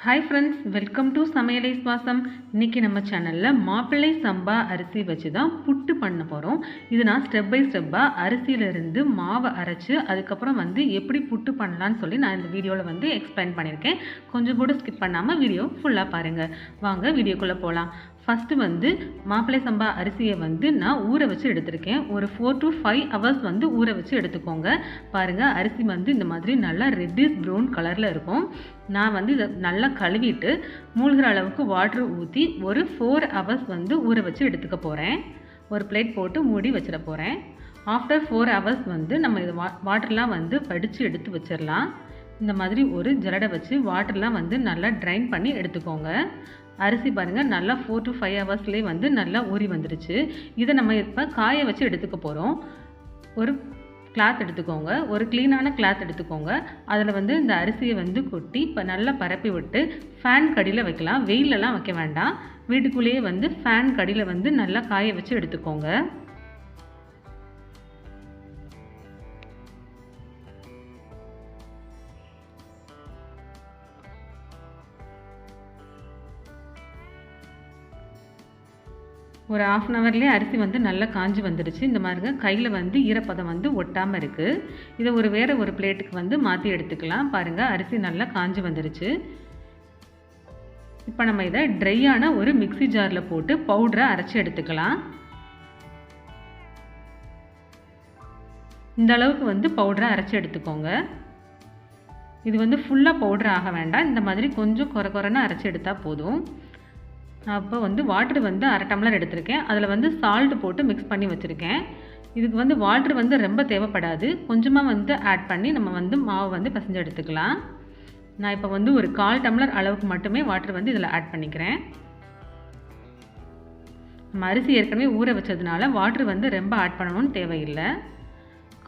Hi friends, welcome to சமையலை சுவாசம். இன்றைக்கி நம்ம சேனலில் மாப்பிள்ளை சம்பா அரிசி வச்சு தான் புட்டு பண்ண போகிறோம். இது நான் ஸ்டெப் பை ஸ்டெப்பாக அரிசியிலேருந்து மாவை அரைச்சி அதுக்கப்புறம் எப்படி புட்டு பண்ணலான்னு சொல்லி நான் இந்த வீடியோவில் எக்ஸ்பிளைன் பண்ணியிருக்கேன். கொஞ்சம் கூட ஸ்கிப் பண்ணாமல் வீடியோ ஃபுல்லாக பாருங்கள். வாங்க வீடியோக்குள்ளே போகலாம். ஃபஸ்ட்டு மாப்பிள்ளை சம்பா அரிசியை நான் ஊற வச்சு எடுத்திருக்கேன். ஒரு 4 to 5 hours ஊற வச்சு எடுத்துக்கோங்க. பாருங்கள், அரிசி இந்த மாதிரி நல்லா ரெட்டிஷ் ப்ரௌன் கலரில் இருக்கும். நான் இதை நல்லா கழுவிட்டு மூழ்கிற அளவுக்கு வாட்டர் ஊற்றி ஒரு 4 hours ஊற வச்சு எடுத்துக்க போகிறேன். ஒரு பிளேட் போட்டு மூடி வச்சிட போகிறேன். ஆஃப்டர் 4 hours நம்ம இது வாட்டர்லாம் வடித்து எடுத்து வச்சிடலாம். இந்த மாதிரி ஒரு ஜல்லடை வச்சு வாட்டர்லாம் நல்லா ட்ரைன் பண்ணி எடுத்துக்கோங்க. அரிசி பாருங்கள், நல்லா 4 to 5 hours நல்லா ஊறி வந்துடுச்சு. இதை நம்ம இப்போ காய வச்சு எடுத்துக்க போகிறோம். ஒரு கிளாத் எடுத்துக்கோங்க, ஒரு க்ளீனான கிளாத் எடுத்துக்கோங்க. அதில் இந்த அரிசியை கொட்டி இப்போ நல்லா பரப்பி விட்டு ஃபேன் கடியில் வைக்கலாம். வெயிலெலாம் வைக்க வேண்டாம். வீட்டுக்குள்ளேயே ஃபேன் கடியில் நல்லா காய வச்சு எடுத்துக்கோங்க. ஒரு 1/2 hourலேயே அரிசி நல்லா காஞ்சி வந்துடுச்சு. இந்த மாதிரி கையில் ஈரப்பதம் ஒட்டாமல் இருக்குது. இதை வேறு ஒரு பிளேட்டுக்கு மாற்றி எடுத்துக்கலாம். பாருங்கள், அரிசி நல்லா காஞ்சி வந்துடுச்சு. இப்போ நம்ம இதை ட்ரையான ஒரு மிக்ஸி ஜாரில் போட்டு பவுடரை அரைச்சி எடுத்துக்கலாம். இந்த அளவுக்கு பவுடரை அரைச்சி எடுத்துக்கோங்க. இது ஃபுல்லாக பவுடர் ஆக வேண்டாம். இந்த மாதிரி கொஞ்சம் குறைன்னு அரைச்சி எடுத்தால் போதும். அப்போ வாட்டர் 1/2 டம்ளர் எடுத்திருக்கேன். அதில் சால்ட் போட்டு மிக்ஸ் பண்ணி வச்சுருக்கேன். இதுக்கு வாட்டர் ரொம்ப தேவைப்படாது. கொஞ்சமாக ஆட் பண்ணி நம்ம மாவு பிசைஞ்சு எடுத்துக்கலாம். நான் இப்போ ஒரு 1/4 டம்ளர் அளவுக்கு மட்டுமே வாட்டர் இதில் ஆட் பண்ணிக்கிறேன். நம்ம அரிசி ஏற்கனவே ஊற வச்சதுனால வாட்டர் ரொம்ப ஆட் பண்ணணும்னு தேவையில்லை.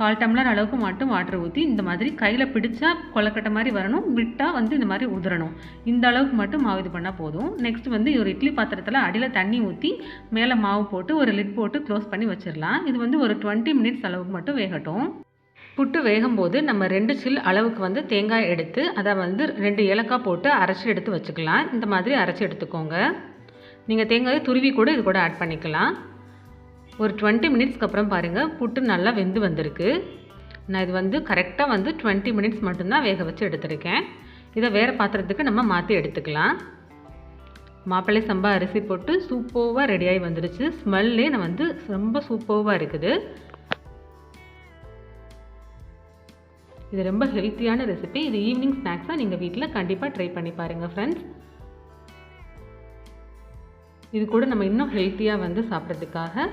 1/4 டம்ளர் அளவுக்கு மட்டும் வாட்டர் ஊற்றி இந்த மாதிரி கையில் பிடிச்சா கொலக்கட்டை மாதிரி வரணும், விட்டால் இந்த மாதிரி உதிரணும். இந்த அளவுக்கு மட்டும் மாவு இது பண்ணால் போதும். நெக்ஸ்ட் ஒரு இட்லி பாத்திரத்தில் அடியில் தண்ணி ஊற்றி மேலே மாவு போட்டு ஒரு லிட் போட்டு க்ளோஸ் பண்ணி வச்சிடலாம். இது ஒரு 20 minutes அளவுக்கு மட்டும் வேகட்டும். புட்டு வேகும்போது நம்ம 2 சில் அளவுக்கு தேங்காய் எடுத்து அதை 2 ஏலக்காய் போட்டு அரைச்சி எடுத்து வச்சுக்கலாம். இந்த மாதிரி அரைச்சி எடுத்துக்கோங்க. நீங்கள் தேங்காயை துருவி கூட இது கூட ஆட் பண்ணிக்கலாம். ஒரு 20 minutesக்கு அப்புறம் பாருங்கள், புட்டு நல்லா வெந்து வந்திருக்கு. நான் இது கரெக்டாக 20 minutes மட்டும்தான் வேக வச்சு எடுத்திருக்கேன். இதை வேறு பாத்திரத்துக்கு நம்ம மாற்றி எடுத்துக்கலாம். மாப்பிள்ளை சம்பா அரிசி போட்டு சூப்பராக ரெடியாகி வந்துடுச்சு. ஸ்மெல்லே நான் ரொம்ப சூப்பராக இருக்குது. இது ரொம்ப ஹெல்த்தியான ரெசிபி. இது ஈவினிங் ஸ்நாக்ஸாக நீங்கள் வீட்டில் கண்டிப்பாக ட்ரை பண்ணி பாருங்கள் ஃப்ரெண்ட்ஸ். இது கூட நம்ம இன்னும் ஹெல்த்தியாக சாப்பிட்றதுக்காக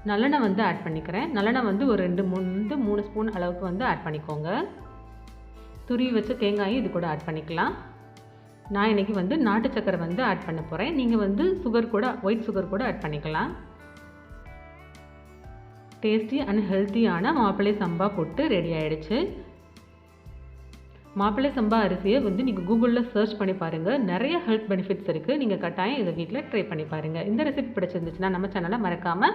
நல்லெண்ணெய் ஆட் பண்ணிக்கிறேன். நல்லெண்ணெய் ஒரு 2-3 ஸ்பூன் அளவுக்கு ஆட் பண்ணிக்கோங்க. துருவி வச்ச தேங்காயும் இது கூட ஆட் பண்ணிக்கலாம். நான் இன்றைக்கி நாட்டு சக்கரை ஆட் பண்ண போகிறேன். நீங்கள் சுகர் கூட, ஒயிட் சுகர் கூட ஆட் பண்ணிக்கலாம். டேஸ்டி அண்ட் ஹெல்த்தியான மாப்பிள்ளை சம்பா புட்டு ரெடி ஆகிடுச்சு. மாப்பிள்ளை சம்பா அரிசியை நீங்கள் கூகுளில் சர்ச் பண்ணி பாருங்கள். நிறைய ஹெல்த் பெனிஃபிட்ஸ் இருக்குது. நீங்கள் கட்டாயம் இதை வீட்டில் ட்ரை பண்ணி பாருங்கள். இந்த ரெசிபி பிடிச்சிருந்துச்சுன்னா நம்ம சேனலை மறக்காமல்